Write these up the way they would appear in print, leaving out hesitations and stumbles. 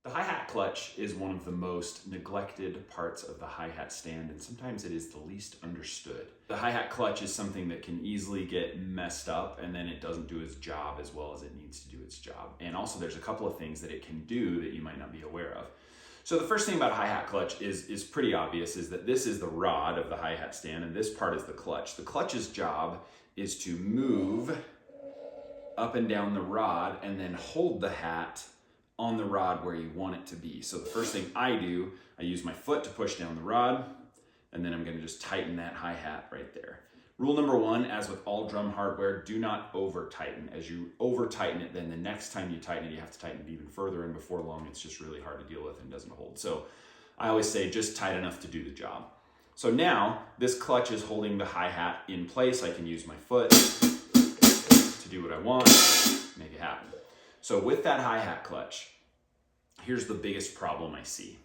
The hi-hat clutch is one of the most neglected parts of the hi-hat stand, and sometimes it is the least understood. The hi-hat clutch is something that can easily get messed up, and then it doesn't do its job as well as it needs to do its job. And also there's a couple of things that it can do that you might not be aware of. So the first thing about a hi-hat clutch is pretty obvious, is that this is the rod of the hi-hat stand, and this part is the clutch. The clutch's job is to move up and down the rod and then hold the hat on the rod where you want it to be. So the first thing I do, I use my foot to push down the rod, and then I'm gonna just tighten that hi-hat right there. Rule number one, as with all drum hardware, do not over tighten. As you over tighten it, then the next time you tighten it, you have to tighten it even further, and before long, it's just really hard to deal with and doesn't hold. So I always say just tight enough to do the job. So now this clutch is holding the hi-hat in place. I can use my foot to do what I want, make it happen. So with that hi-hat clutch, here's the biggest problem I see.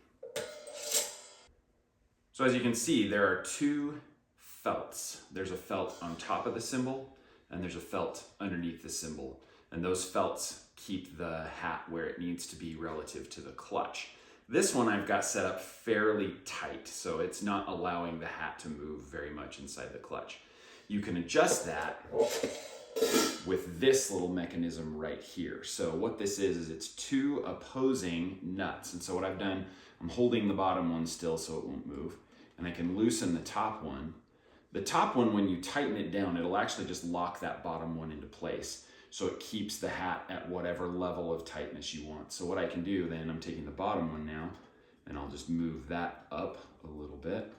So as you can see, there are two felts. There's a felt on top of the cymbal, and there's a felt underneath the cymbal. And those felts keep the hat where it needs to be relative to the clutch. This one I've got set up fairly tight, so it's not allowing the hat to move very much inside the clutch. You can adjust that with this little mechanism right here. So what this is it's two opposing nuts. And so what I've done, I'm holding the bottom one still so it won't move, and I can loosen the top one. The top one, when you tighten it down, it'll actually just lock that bottom one into place. So it keeps the hat at whatever level of tightness you want. So what I can do then, I'm taking the bottom one now, and I'll just move that up a little bit.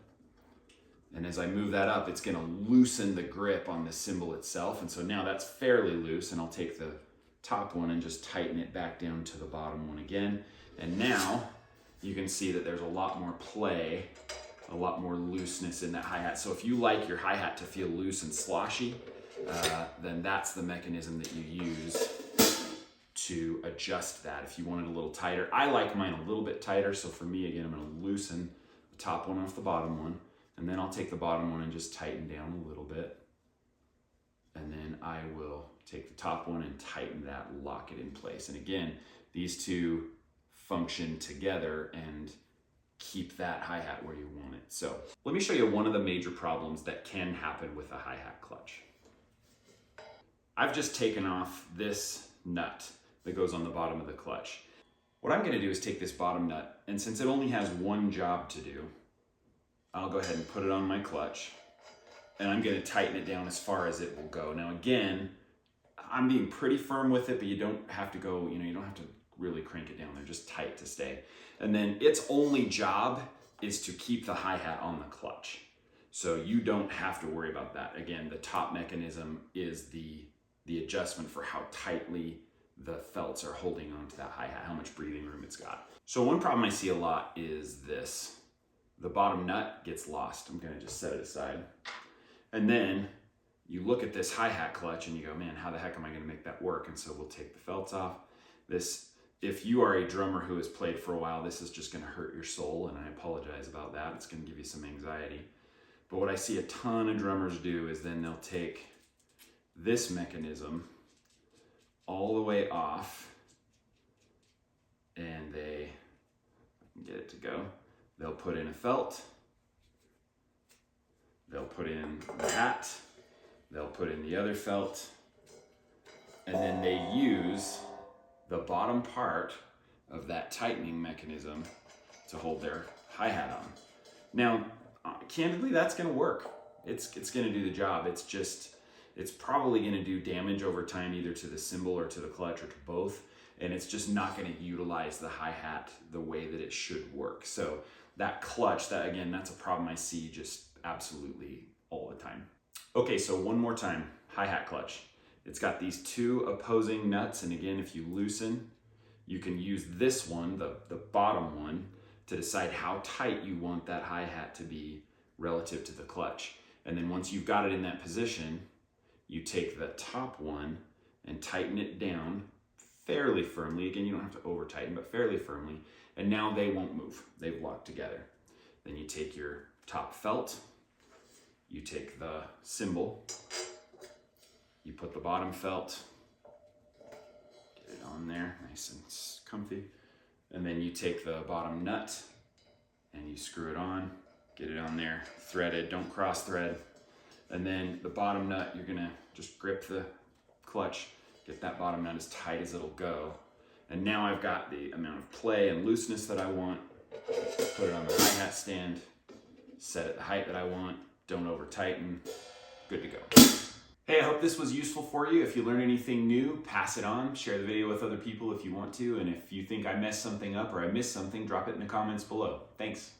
And as I move that up, it's gonna loosen the grip on the cymbal itself. And so now that's fairly loose, and I'll take the top one and just tighten it back down to the bottom one again. And now you can see that there's a lot more play, a lot more looseness in that hi-hat. So if you like your hi-hat to feel loose and sloshy, then that's the mechanism that you use to adjust that. If you want it a little tighter, I like mine a little bit tighter. So for me, again, I'm gonna loosen the top one off the bottom one. And then I'll take the bottom one and just tighten down a little bit. And then I will take the top one and tighten that, lock it in place. And again, these two function together and keep that hi-hat where you want it. So let me show you one of the major problems that can happen with a hi-hat clutch. I've just taken off this nut that goes on the bottom of the clutch. What I'm gonna do is take this bottom nut, and since it only has one job to do, I'll go ahead and put it on my clutch, and I'm gonna tighten it down as far as it will go. Now again, I'm being pretty firm with it, but you don't have to go, you don't have to really crank it down. They're just tight to stay. And then its only job is to keep the hi-hat on the clutch. So you don't have to worry about that. Again, the top mechanism is the adjustment for how tightly the felts are holding onto that hi-hat, how much breathing room it's got. So one problem I see a lot is this. The bottom nut gets lost. I'm gonna just set it aside. And then you look at this hi-hat clutch and you go, man, how the heck am I gonna make that work? And so we'll take the felts off. This, if you are a drummer who has played for a while, this is just gonna hurt your soul, and I apologize about that. It's gonna give you some anxiety. But what I see a ton of drummers do is then they'll take this mechanism all the way off, and they get it to go. They'll put in a felt, they'll put in the hat, they'll put in the other felt, and then they use the bottom part of that tightening mechanism to hold their hi-hat on. Now, candidly, that's gonna work. It's gonna do the job. It's probably gonna do damage over time, either to the cymbal or to the clutch or to both, and it's just not gonna utilize the hi-hat the way that it should work. So that clutch, that's a problem I see just absolutely all the time. Okay, so one more time, hi-hat clutch. It's got these two opposing nuts, and again, if you loosen, you can use this one, the bottom one, to decide how tight you want that hi-hat to be relative to the clutch. And then once you've got it in that position, you take the top one and tighten it down fairly firmly. Again, you don't have to over tighten, but fairly firmly. And now they won't move. They've locked together. Then you take your top felt, you take the cymbal, you put the bottom felt, get it on there, nice and comfy. And then you take the bottom nut and you screw it on, get it on there, threaded, don't cross thread. And then the bottom nut, you're gonna just grip the clutch, get that bottom nut as tight as it'll go. And now I've got the amount of play and looseness that I want. Put it on the hi-hat stand, set it the height that I want, don't over tighten, good to go. Hey, I hope this was useful for you. If you learned anything new, pass it on, share the video with other people if you want to, and if you think I messed something up or I missed something, drop it in the comments below. Thanks.